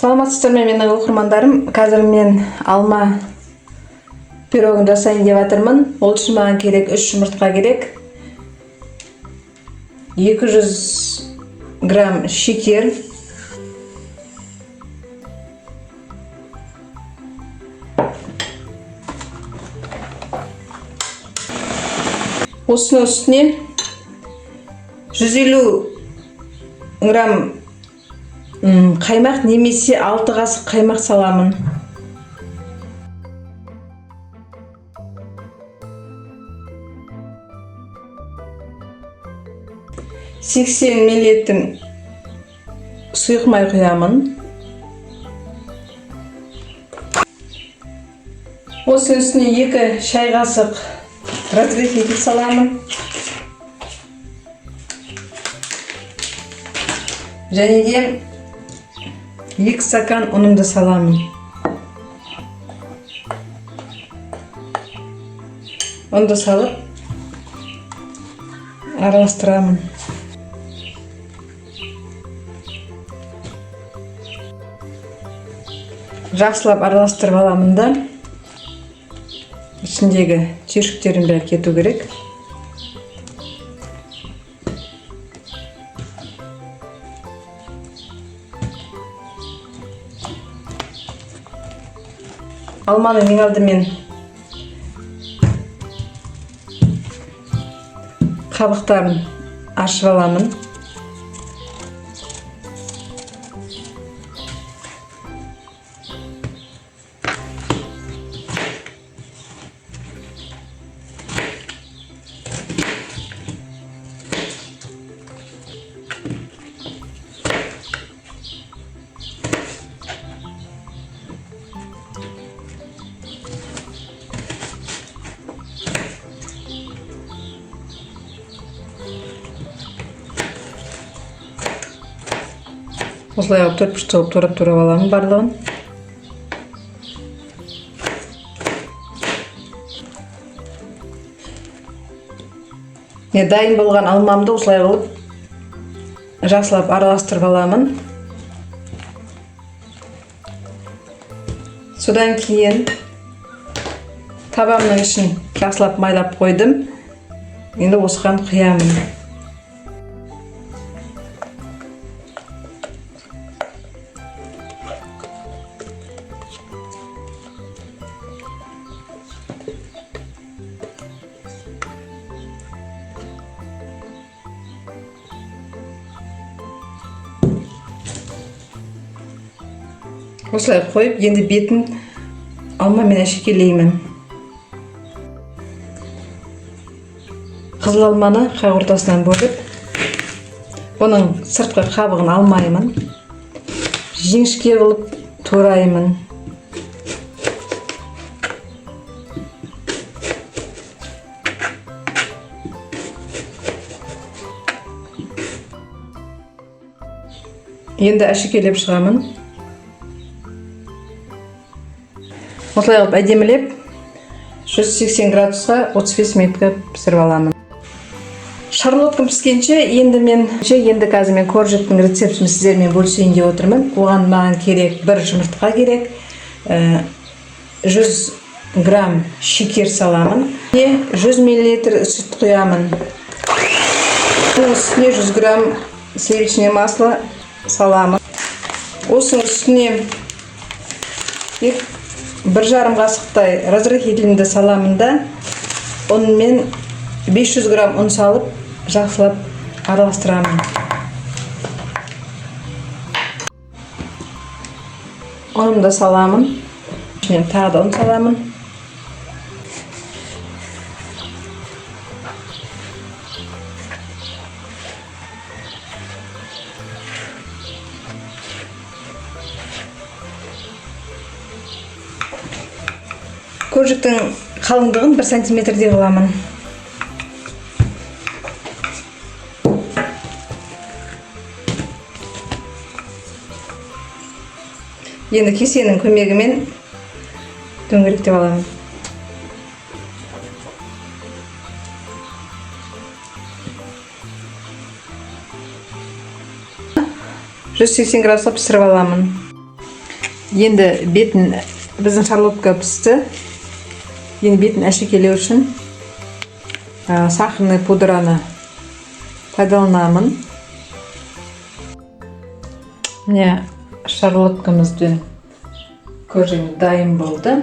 Саламатсыздар ма менің оқырмандарым? Қазір мен алма пирогын жасайын деп жатырмын. Ол үшін маған керек 3 жұмыртқа керек. 200 грамм шекер. Осының үстіне 150 грамм қаймақ немесе 6 қасық қаймақ саламын. мл сұйық май құямын. Осының үстіне 2 шай қасық разрыхлитель саламын. Және де 2 стакан ұнымды саламын. Ұнды салып араластырамын. Жақсылап араластырып аламын да ішіндегі түйіршіктерін бәрі кету керек. Алманы ең алдымен қабықтарын ашып аламын. Осылай алып 4 бұрыш турап аламын барлығын. Дайын болған алмамды осылай қылып жақсылап араластырып аламын. Содан кейін табамның ішін жақсылап майлап қойдым. Енді осыған құямын. Осылай қойып, енді бетін алмамен әшекейлеймін. Қызыл алманы қақ ортасынан бөліп, оның сыртқы қабығын алмаймын. Жіңішке қылып тураймын. Енді әшекейлеп шығамын. Осылай қылып әдемілеп 180 градусқа 35 минутқа пісіріп аламын. Шарлоткам піскенше енді қазір мен коржеттің рецептін сіздермен бөлісейін деп отырмын. Оған маған керек 1 жұмыртқа керек, 100 грамм шекер саламын, 100 мл сүт құямын. Үстіне 100 грамм сливочное масло саламын. Осының үстіне 1,5 қасықтай разрыхлительді саламын да, онымен 500 грамм ұн салып, жақсылап араластырамын. Ұнымды саламын. Ішінен тағы да ұн саламын. Коржіктің қалыңдығын 1 сантиметрдей қыламын. Енді кесенің көмегімен дөңгелектеп аламын. 180 градусқа пісіріп аламын. Енді бетін біздің шарлотка пісті. Енді бетін әшекейлеу үшін сахарный пудраны пайдаланамын. Міне шарлоткамыздың көжеміз дайын болды.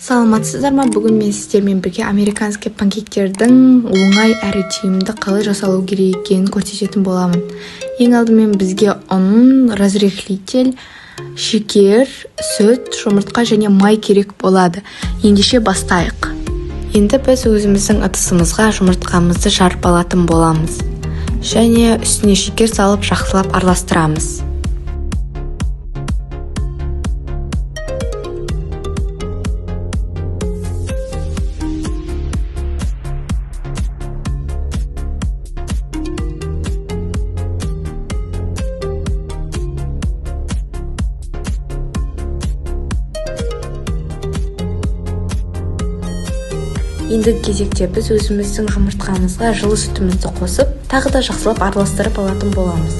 Саламатсыздар ма? Бүгін мен сіздермен бірге американский панкектердің оңай әрі тиімді қалай жасалу керек екенін көрсететін боламын. Ең алдымен бізге ұн, разрыхлитель, шекер, сүт, жұмыртқа және май керек болады. Ендеше бастайық. Енді біз өзіміздің ыдысымызға жұмыртқамызды жарып алатын боламыз. Және үстіне шекер салып жақсылап араластырамыз. Ендігі кезекте біз өзіміздің жұмыртқамызға жылы сүтімізді қосып, тағы да жақсылап араластырып алатын боламыз.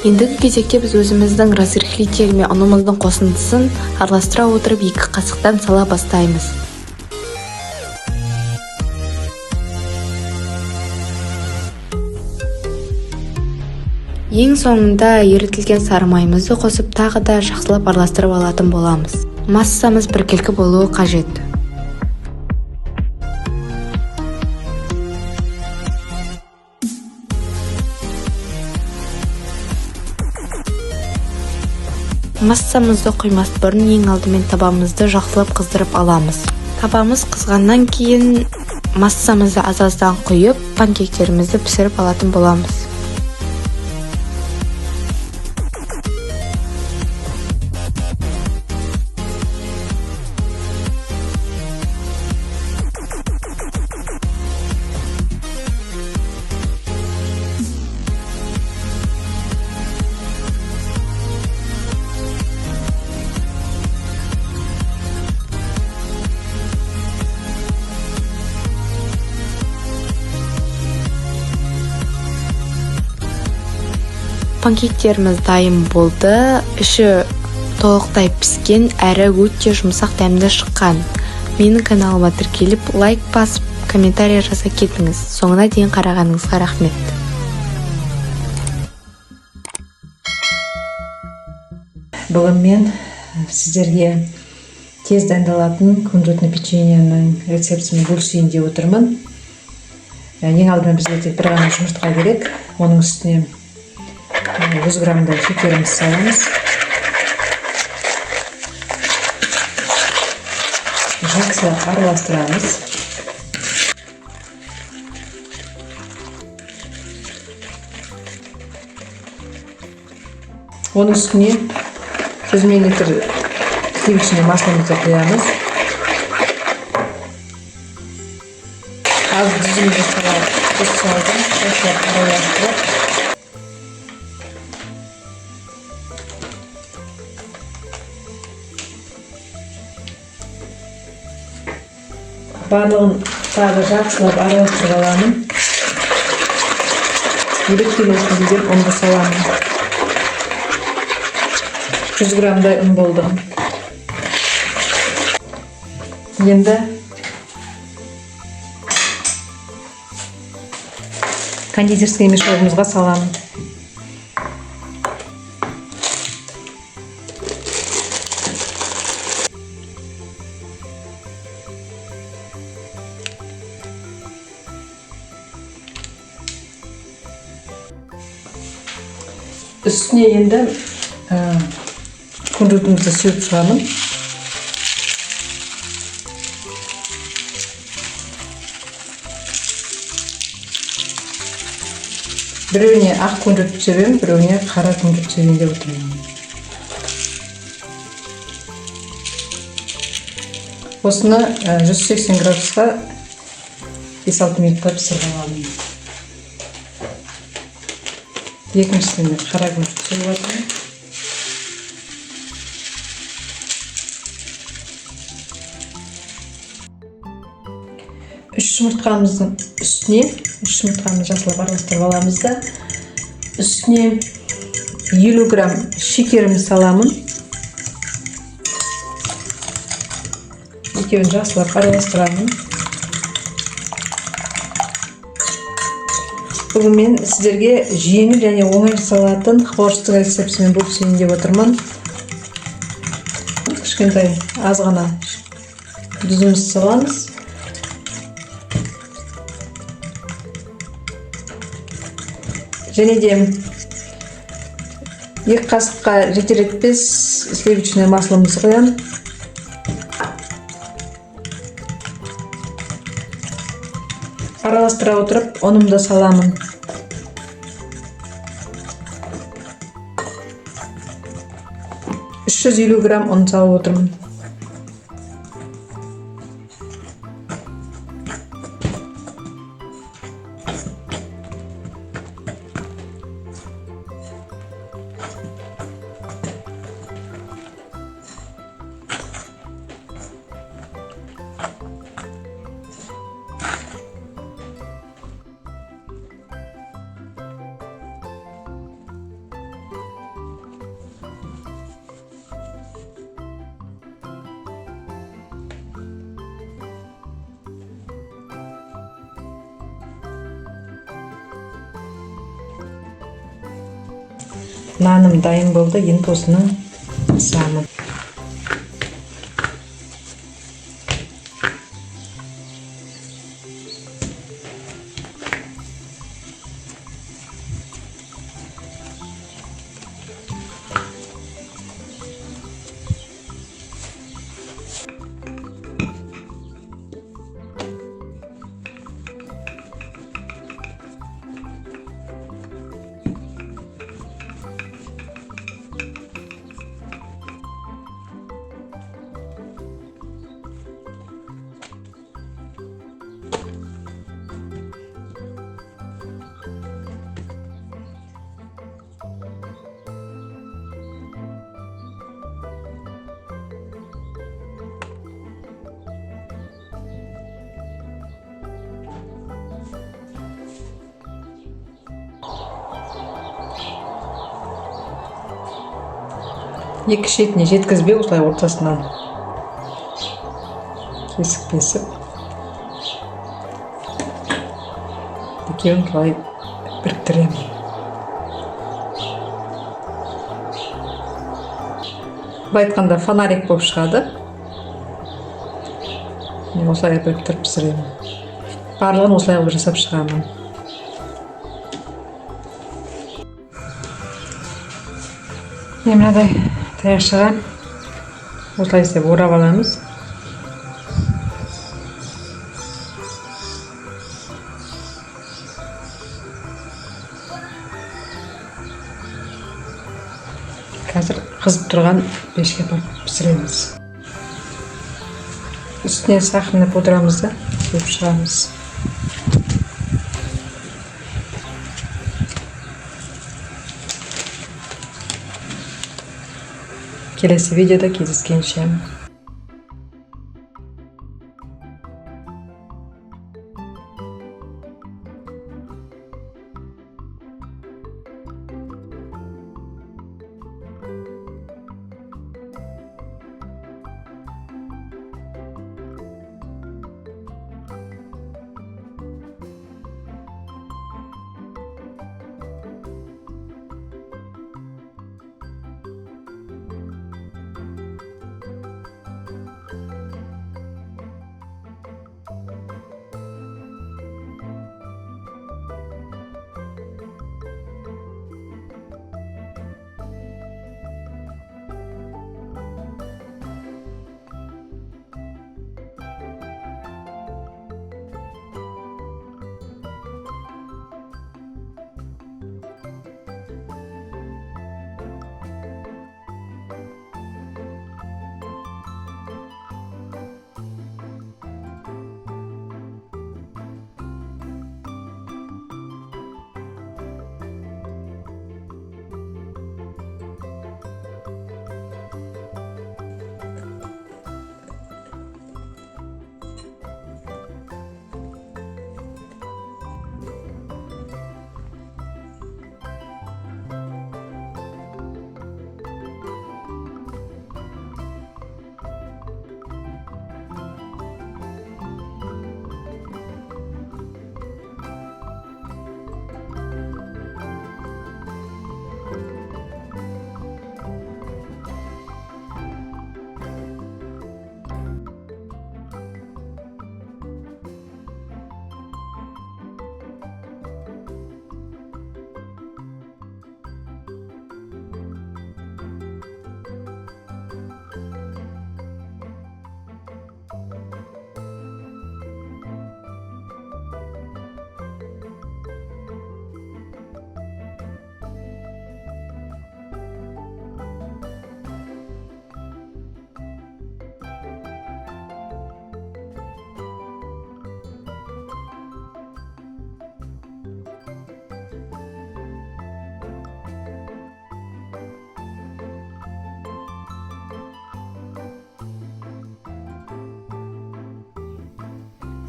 Ендігі кезекте біз өзіміздің разрыхлитель мен ұнымыздың қосындысын араластыра отырып 2 қасықтан сала бастаймыз. Ең соңында ерітілген сары майымызды қосып тағы да жақсылап араластырып алатын боламыз. Массамыз біркелкі болуы қажет. Массамызды құймас бұрын ең алдымен табамызды жақсылап қыздырып аламыз. Табамыз қызғаннан кейін массамызды аз-аздан құйып, панкектерімізді пісіріп алатын боламыз. Панкектеріміз дайын болды. Іші толықтай піскен, әрі өте жұмсақ дәмді шыққан. Менің каналыма тіркеліп, лайк басып, комментарий жаза кетіңіз. Соңына дейін қарағаныңызға рахмет. Бүгін мен сіздерге тез дайындалатын кунжутный печеньенің рецептісімен бөлісейін деп отырмын. Ең алдымен бізге тек бір ғана жұмыртқа керек. Оның үстіне 100 граммдай шекеріміз саламыз. Жақсылап араластырамыз. Оның үстіне 100 мл сливочное масломызды құямыз. Аз жүзімді салып, тұз салдым, жақсылап араластырып. Барлығын тағы жақсылап араластырып аламын. Електелесін деген ұнды саламын. 100 граммдай ұн болды. Енді кондитерский мешогымызға саламын. Үстіне енді кунжутымызды сеуіп шығамын. Біреуіне ақ кунжут себем, біреуіне қара кунжут себем деп отырмын. Осыны 180 градусқа 5-6 минутқа пісіріп аламын. Екіншісіне қара кунжут себіп жатырмын. Үш жұмыртқамыздың үстіне, жұмыртқамызды жақсылап араластырып аламыз да, үстіне 50 грамм шекерімді саламын. Екеуін жақсылап араластырамын. Бүгін мен сіздерге жеңіл және оңай жасалатын хворостың рецептісімен бөлісейін деп отырмын. Кішкентай аз ғана тұзымызды саламыз. Және де 2 қасыққа жетелетпес сливочное масломызды қоямын. Араластыра отырып, ұнымды саламын. Үш 350 грамм ұн салып отырмын. Naным dayın болды, енді осыны қысамын. Екі шетіне жеткізбей, осылай ортасынан кесіп кесіп, екеуін былай біріктіремін. Былай айтқанда фонарик болып шығады. Мен осылай біріктіріп пісіремін. Барлығын осылай жасап шығамын. Мен мынадай таяқшаға осылай істеп орап аламыз. Қазір қызып тұрған пешке апарып пісіреміз. Үстіне сахарный пудрамызды құйып шығамыз. Келесі видеода кездескенше.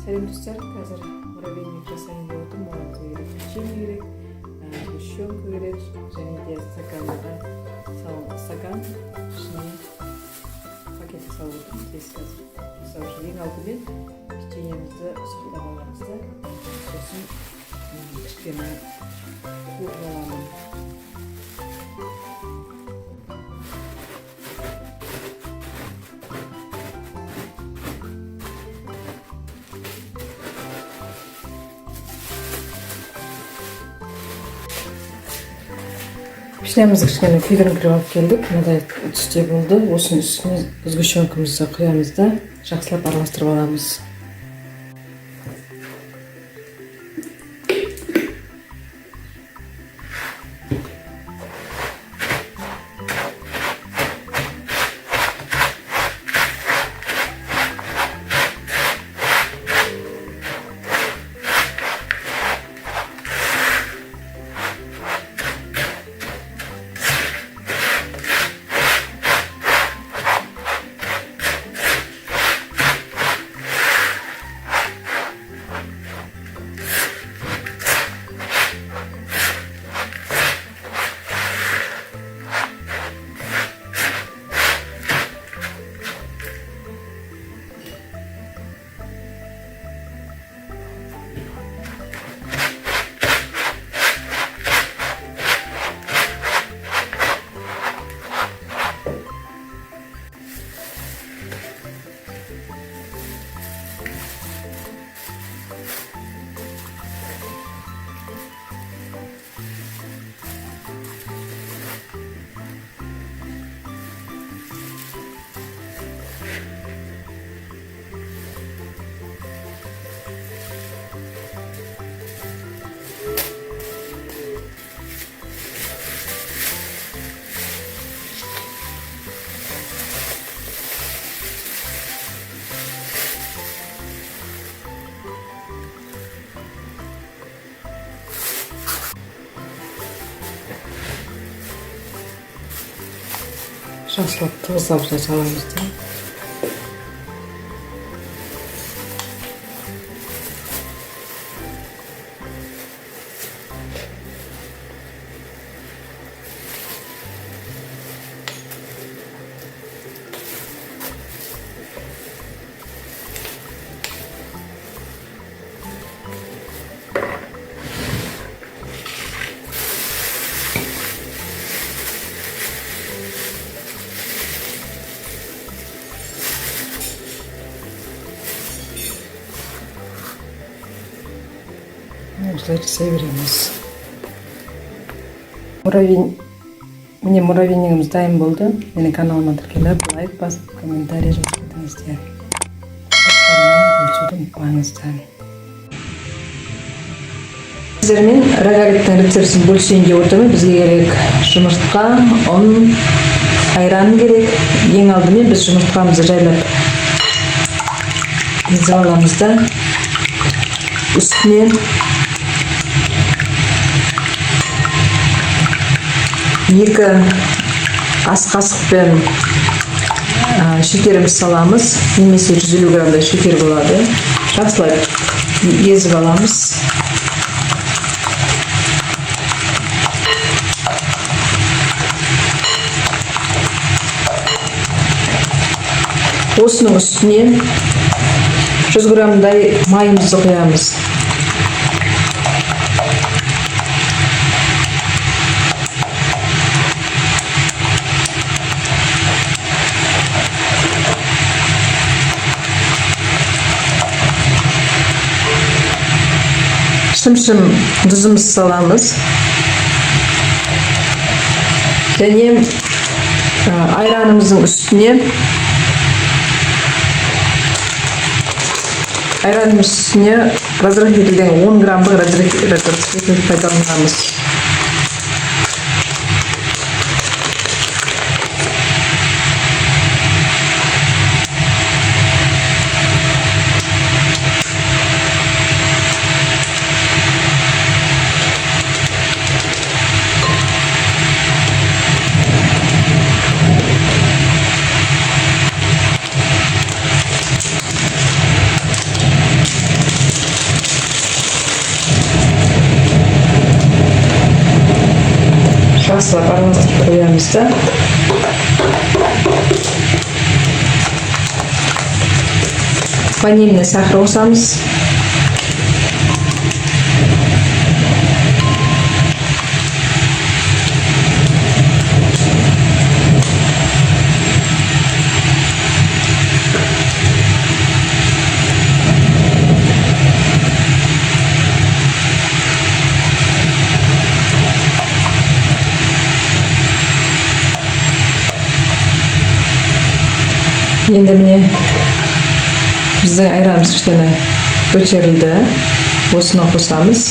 Сәлем достар, қазір муравейник жасайын деп отырмын. Оған керек печенье керек, сгущенка керек, және де стакан ішіне пакетті салып отырмын. Тез қазір жасау үшін ең алдымен печеньемізді сұқтап аламыз да, сосын кішкене қуырып аламын. Пішінемізді кішкене күйдіріңкіріп алып келдік. Мынадай түсте болды. Осының үстіне сгущенкамызды құямыз да жақсылап араластырып аламыз. Жақсылап тығыздап жасаламыз да. Осылай жасай береміз. Міне муравейнигіміз дайын болды. Менің каналыма тіркеліп, лайк басып, комментарий жазып кетіңіздер. Бөлісуді ұмытпаңыздар. Сіздермен рогаликтің рецептісін бөлісейін деп отырмын. Бізге керек жұмыртқа, ұн, айран керек. Ең алдымен біз жұмыртқамызды жайлап езіп аламыз да. Үстіне 2 ас қасықпен шекеріміз саламыз, немесе 150 грамдай шекер болады. Жақсылап езіп аламыз. Осының үстіне 100 грамдай майымызды құямыз. Шым-шым тұзымыз саламыз. Және айранымыздың үстіне разрыхлителден 10 грамдық разрыхлитель пайдаланамыз. Жақсылап араластырып қоямыз да. Ванильный сахар қосамыз. Енді міне біздің айранымыз кішкене көтерілді. Осыны қосамыз.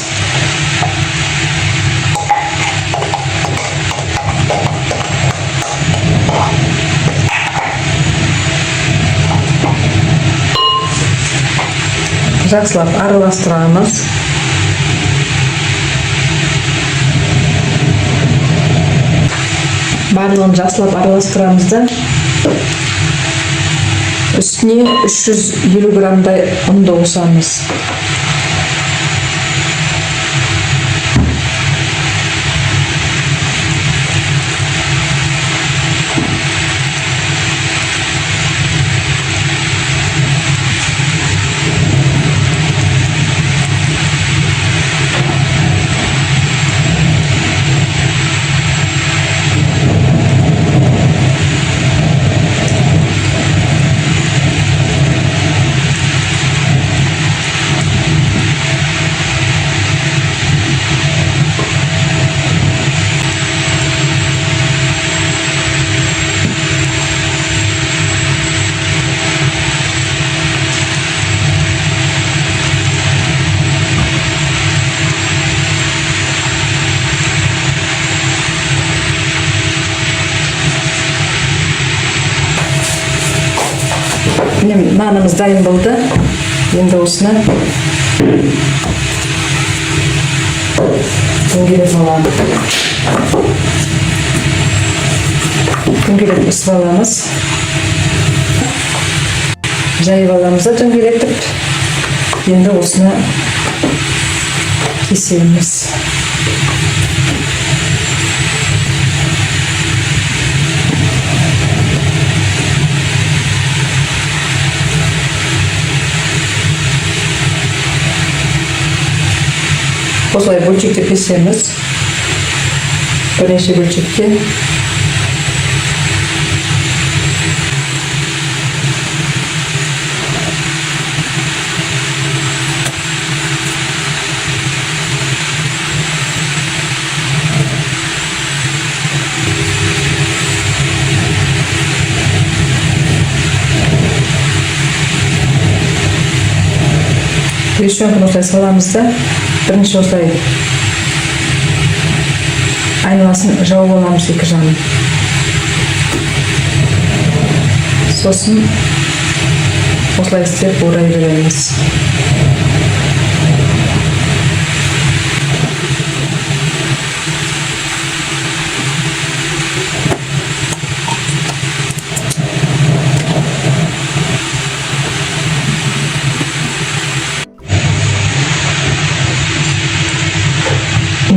Жақсылап араластырамыз. Барлығын жақсылап араластырамыз да үстіне 350 граммдай ұнды қосамыз. Нанымыз дайын болды. Енді осыны дөңгелетіп аламыз. Дөңгелетіп ысып аламыз. Жайып аламыз да дөңгелетіп. Енді осыны кесеміз. Осылай бөлшекте кесеміз. Бірнеше бөлшекте. Печенканы осылай саламыз да бірінші осылай айналасын жауып аламыз екі жағын. Сосын осылай істеп орай береміз.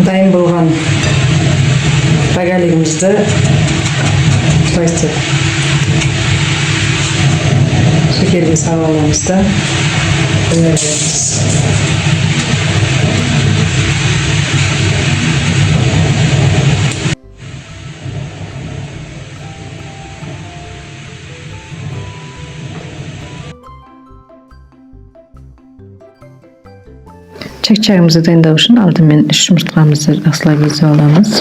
Дайын болған рогалигімізді осылай істеп шекерге салып аламыз да қоя береміз. Чак-чагымызды дайындау үшін алдымен 3 жұмыртқамызды жақсылап езіп аламыз.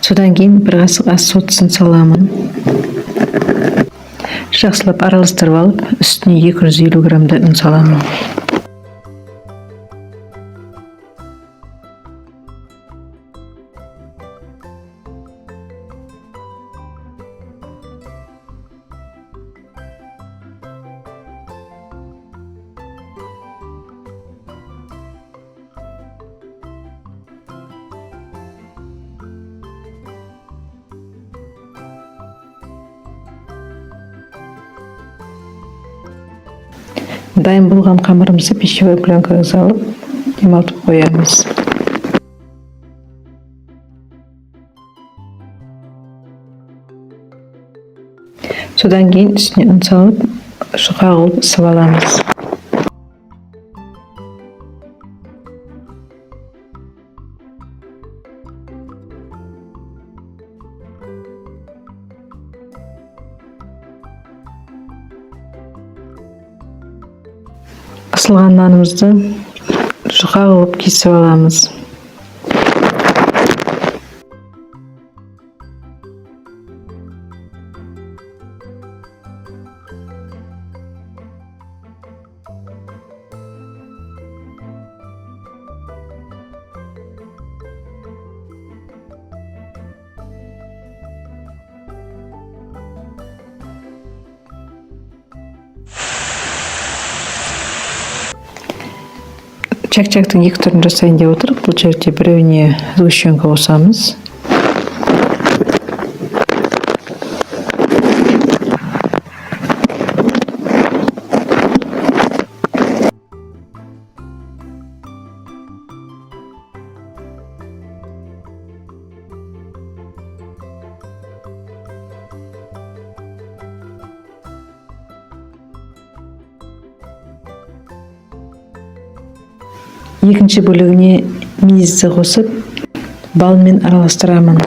Содан кейін 1 қасық ас сотысын саламын. Жақсылап араластырып алып, үстіне 250 граммдай ұн саламын. Дайын болған қамырымызды пищевой пленкаға салып, демалтып қоямыз. Содан кейін үстіне ұн салып, жұқа қылып ысып аламыз. Ысылған нанымызды жұқа қылып кесіп аламыз. чак-чактың екі түрін жасайын деп отырып, бұл жерде біреуіне сгущенка қосамыз. Екінші бөлігіне мейізді қосып, балмен араластырамын.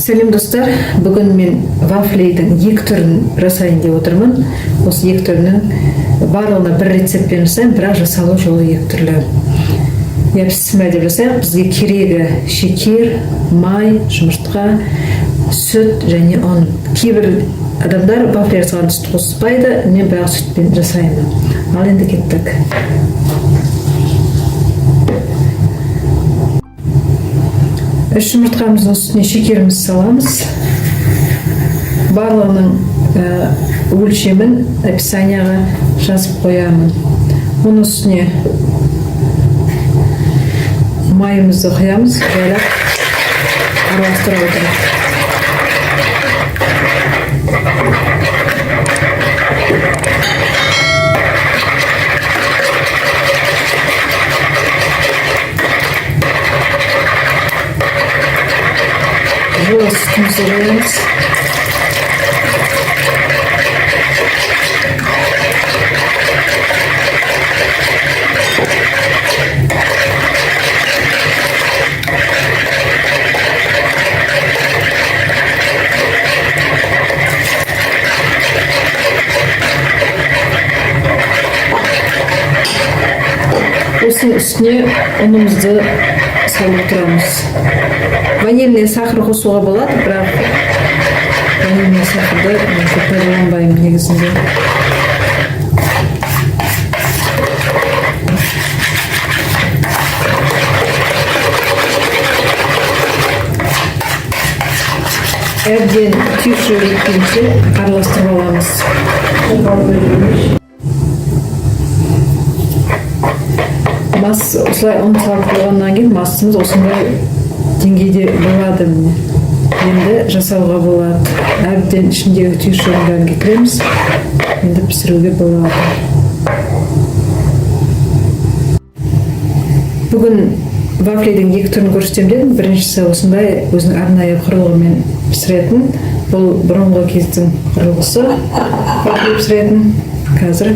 Сәлем достар, бүгін мен вафлидің екі түрін жасайын деп отырмын. Осы екі түрінің барлығына бір рецептпен жасаймын, бірақ жасалу жолы екі түрлі. Я деп жасайық, бізге керегі шекер, май, жұмыртқа, сүт және ұн. Кейбір адамдар вафли жасаған сүт қоспайды, мен бірақ сүтпен жасаймын. Ал енді кеттік. Үш жұмыртқамыздың үстіне шекерімізді саламыз. Барлығының өлшемін описанияға жазып қоямын. Оның үстіне майымызды құямыз, жайлап араластыра отырып. Жылы сүтімізді қоямыз. Осының үстіне ұнымызды салып тұрамыз. Ванильный сахар қосуға болады, бірақ ванильный сахарды көп пайдаланбаймын негізінде. Әбден түйші еткенше араластырып аламыз. Мас осылай ұн салып болғаннан кейін масымыз осындай деңгейде болады. Енді жасауға болады. Әбден ішіндегі түйші ұндарын кетіреміз. Енді пісіруге болады. Бүгін вафлидің екі түрін көрсетемін дедім. Біріншісі осындай өзінің арнайы құрылғымен пісіретін. Бұл бұрынғы кездің құрылғысы. Вафли пісіретін. Қазір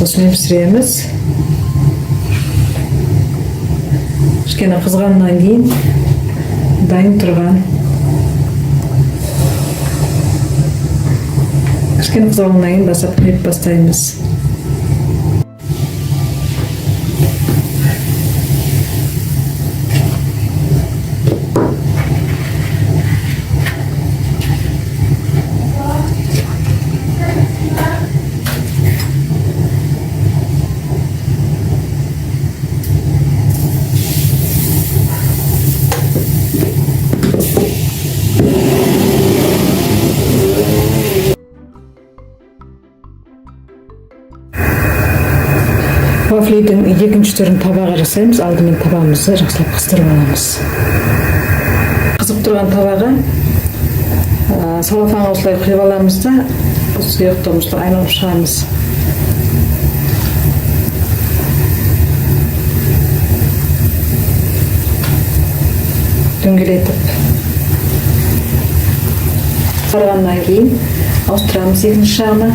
осымен пісіреміз. Кішкене қызғаннан кейін дайын тұрған. Кішкене қызғаннан кейін басап құйып бастаймыз. Вафлидің екінші түрін табаға жасаймыз. Алдымен табамызды жақсылап қыстырып аламыз. Қызып тұрған табаға салафанға осылай құйып аламыз да, сұйықтығын осылай айналып шығамыз. Дөңгелетіп. Қарғаннан кейін ауыстырамыз екінші жағына.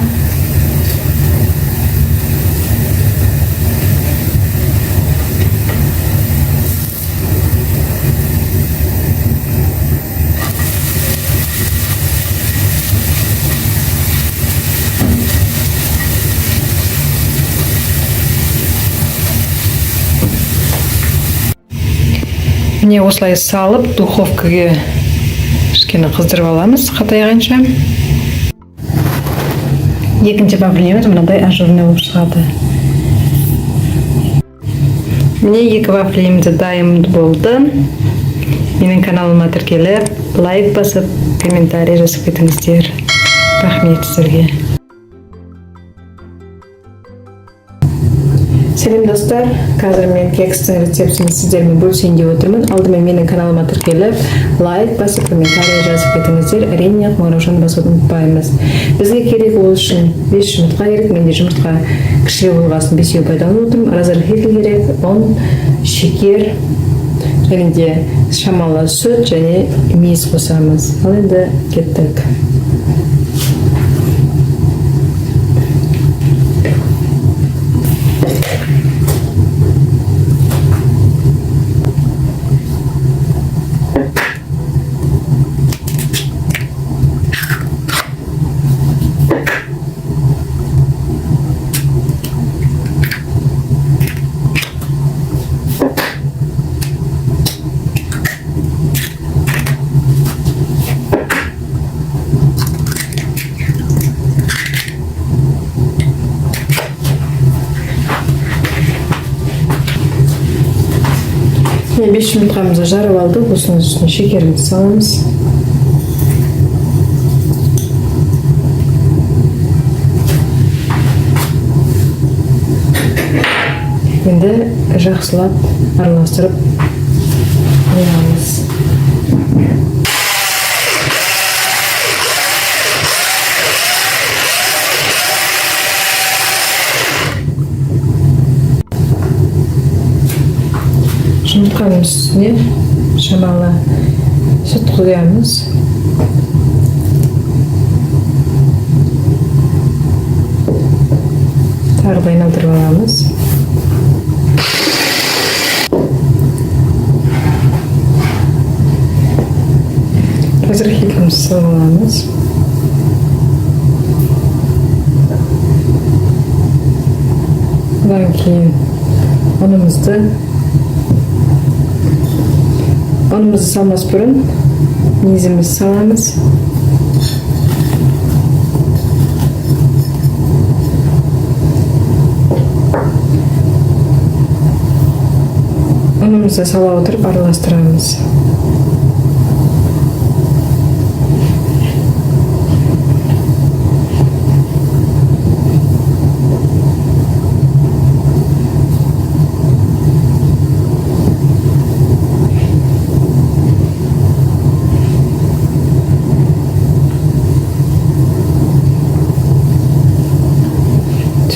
Міне осылай салып, духовкаға кішкене қыздырып аламыз, қатайғанша. Екінші вафлиіміз мынандай ажурный болып шығады. Міне екі вафлиіміз дайын болды. Менің каналыма тіркеліп, лайк басып, комментарий жазып кетіңіздер. Рахмет сіздерге. Сәлем достар, қазір мен кекстің рецептін сіздермен бөлісейін деп отырмын. Алдымен менің каналыма тіркеліп, лайк басып, комментарий жазып кетіңіздер. Әрине қоңыраушаны басуды ұмытпаймыз. Бізге керек ол үшін 5 жұмыртқа керек. Менде жұмыртқа кішірек болғасын 5-еу пайдаланып отырмын. Разрыхлитель керек, ұн, шекер, және де шамалы сүт және мейіз қосамыз. Ал енді кеттік. Міне 5 жұмыртқамызды жарып алдық. Осының үстіне шекерімізді саламыз. Енді жақсылап араластырып қоямыз. Жұмыртқаның үстіне шамалы сүт құямыз. Тағы да айналдырып аламыз. Қазір хикімізді салып аламыз. Одан кейін ұнымызды салмас бұрын незімізді саламыз. Ұнымызды сала отырып араластырамыз.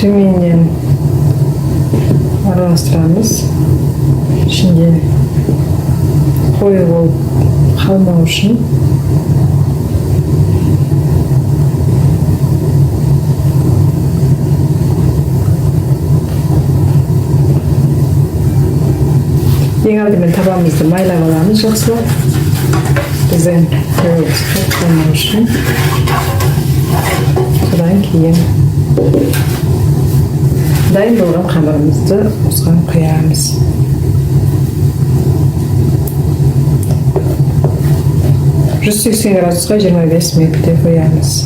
Төменнен араластырамыз. Ішінде қою болып қалмау үшін. Ең алдымен табанымызды майлап аламыз жақсылап. Біздің қойымыз қалмау үшін. Содан кейін дайын болған қамырымызды осыған құямыз. Жүз 180 градусқа 25 минутте қоямыз.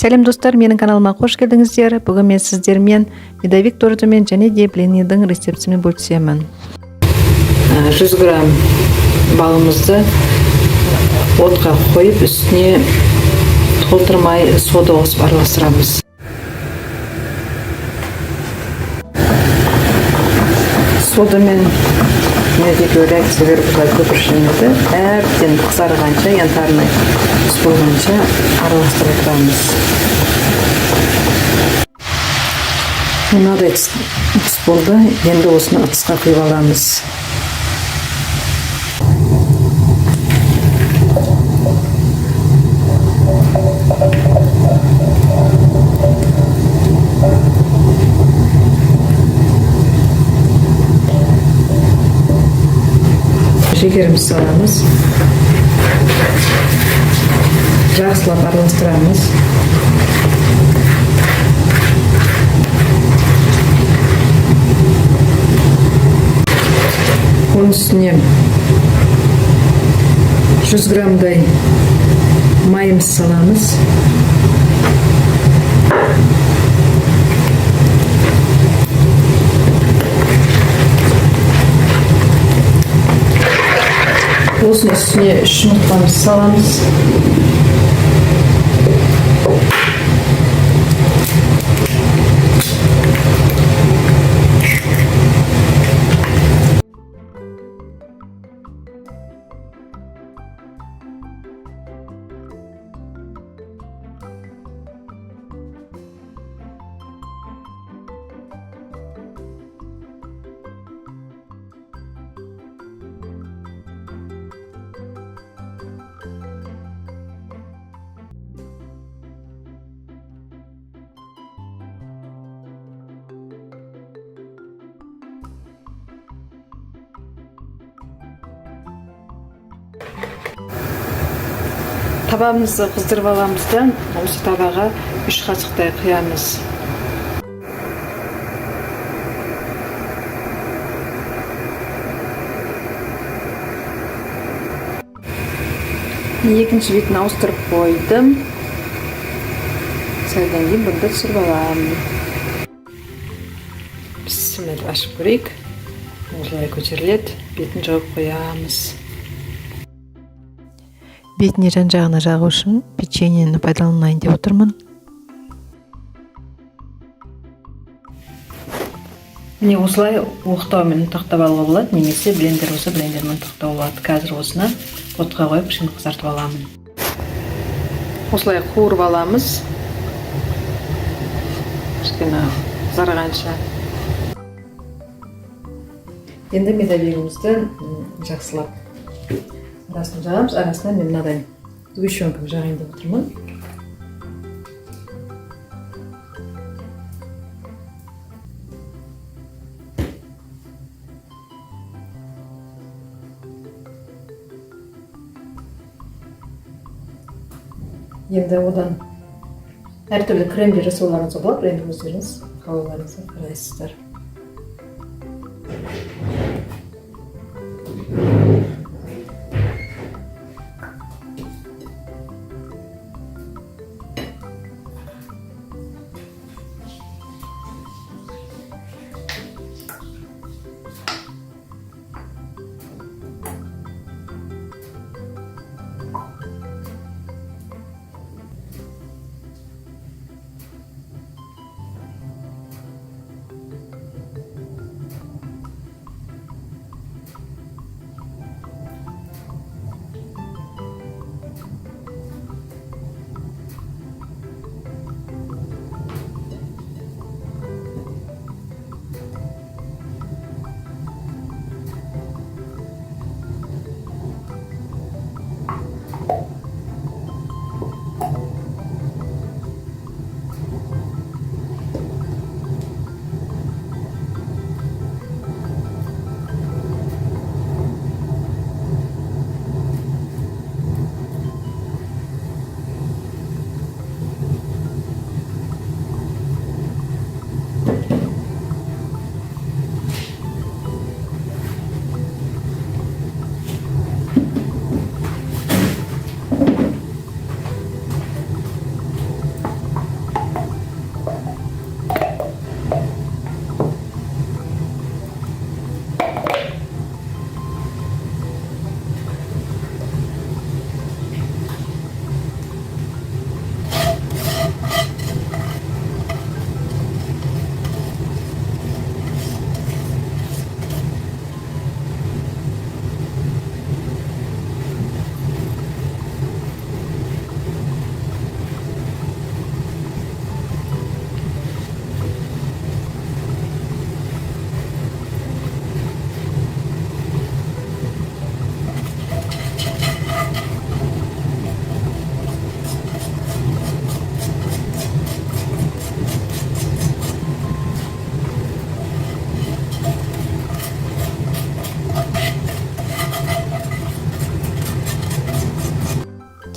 Сәлем достар, менің каналыма қош келдіңіздер. Бүгін мен сіздермен медовик тортымен және де блиннің рецептімен бөлісемін. 100 грамм балымызды отқа қойып, үстіне толтырмай сода қосып араластырамыз. Содамен медовик реакция беріп бұлай көпіршілінеді. Әбден қызарғанша, янтарный түс болғанша араластырып отырамыз. Мынадай түс болды. Енді осыны ыдысқа құйып аламыз. Шекерімізді саламыз. Жақсылап араластырамыз. Оның үстіне 100 граммдай майымыз саламыз. Осының үстіне 3 жұмыртқамызды саламыз. Табағымызды қыздырып аламыз да, осы табаға 3 қасықтай құямыз. Екінші бетін ауыстырып қойдым. Сәлден кейін бұнда түсіріп аламын. Бісміллә, ашып көрейік. Осылай көтеріледі. Бетін жауып қоямыз. Бетіне жан-жағына жағу үшін печеньені пайдаланайын деп отырмын. Міне осылай оқтаумен тоқтап алуға болады, немесе блендер болса блендермен тоқтау болады. Қазір осыны отқа қойып кішкене қызартып аламын. Осылай қуырып аламыз. Кішкене қызарғанша. Енді медовигімізді жақсылап арасына жағамыз. Арасына мен мынадай сгущенка жағайын деп отырмын. Енді одан әртүрлі кремдер жасауларыңызға болады, енді өздеріңіз қалауларыңызға қарайсыздар.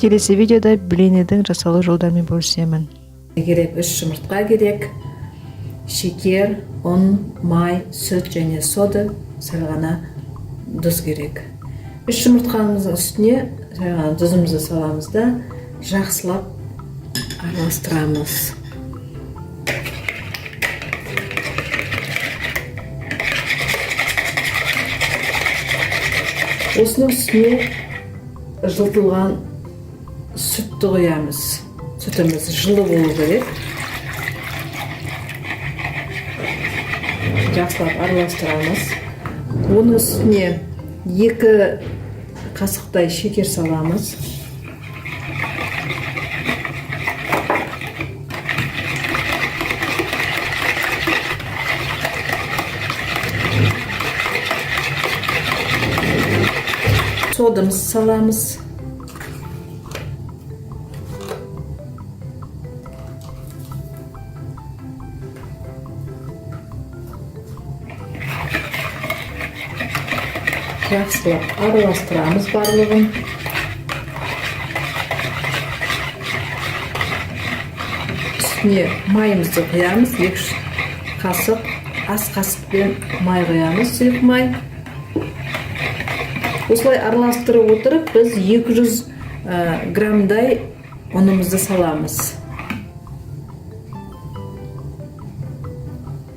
келесі видеода блинидің жасалу жолдарымен бөлісемін. Керек 3 жұмыртқа керек, шекер, ұн, май, сүт және сода, сәл ғана тұз керек. 3 жұмыртқамыздың үстіне сәл ғана тұзымызды саламыз да жақсылап араластырамыз. Осының үстіне жылтылған сүтті қоямыз. Сүтіміз жылы болу керек. Жақсылап араластырамыз. Оның үстіне 2 қасықтай шекер саламыз. Sodamızı salamız. Жақсылап араластырамыз барлығын. Үстіне майымызды құямыз. 2 қасық, ас қасықпен май құямыз, сұйық май. Осылай араластырып отырып, біз 200 граммдай ұнымызды саламыз.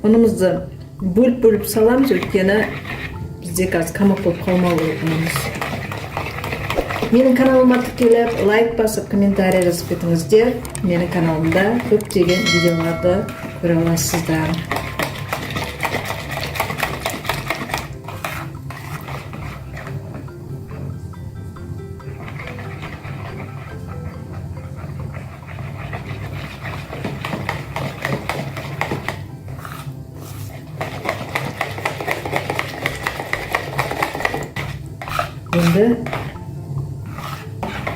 Ұнымызды бөліп саламыз, өйткені бізде қазір қамақ болып қалмауы ұнымыз. Менің каналыма тіркеліп, лайк басып, комментарий жазып кетіңіздер. Менің каналымда көптеген видеоларды көре аласыздар. Енді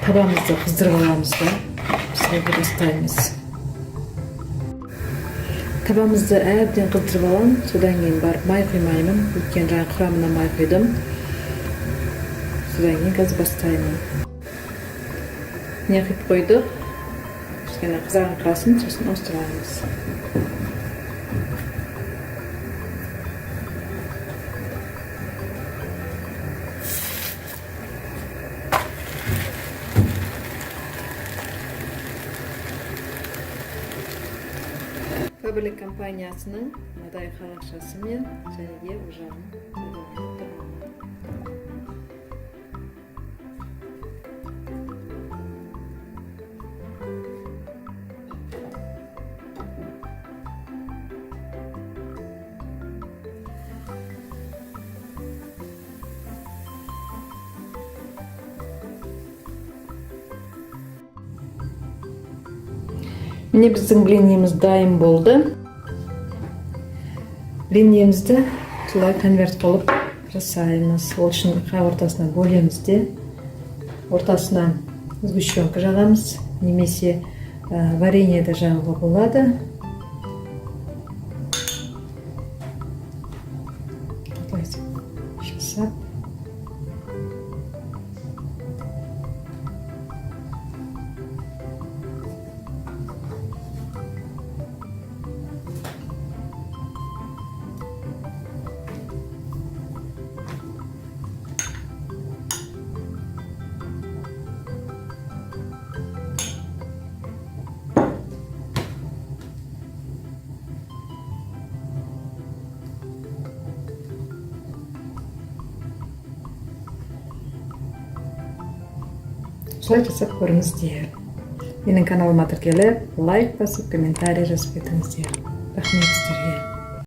табамызды қыздырып аламыз да, пісіруге бастаймыз. Табамызды әбден қыздырып алам, содан кейін барып май құймаймын, өйткені жаңа құрамына май құйдым. Содан кейін қазір бастаймын. Не құйып қойдық, кішкене қызарған қалсын, сосын ауыстырамыз. Фаберлик компаниясының мынадай қалақшасымен және де ұжағын пайдаланып Міне біздің блиніміз дайын болды. Блинімізді солай конверт қылып жасаймыз. Ол үшін ортасына бөлеміз де, ортасына сгущенка жағамыз, немесе варенье де жағуға болады. Жасап. Солай жасап көріңіздер. Менің каналыма тіркеліп, лайк басып, комментарий жазып кетіңіздер. Рахмет сіздерге.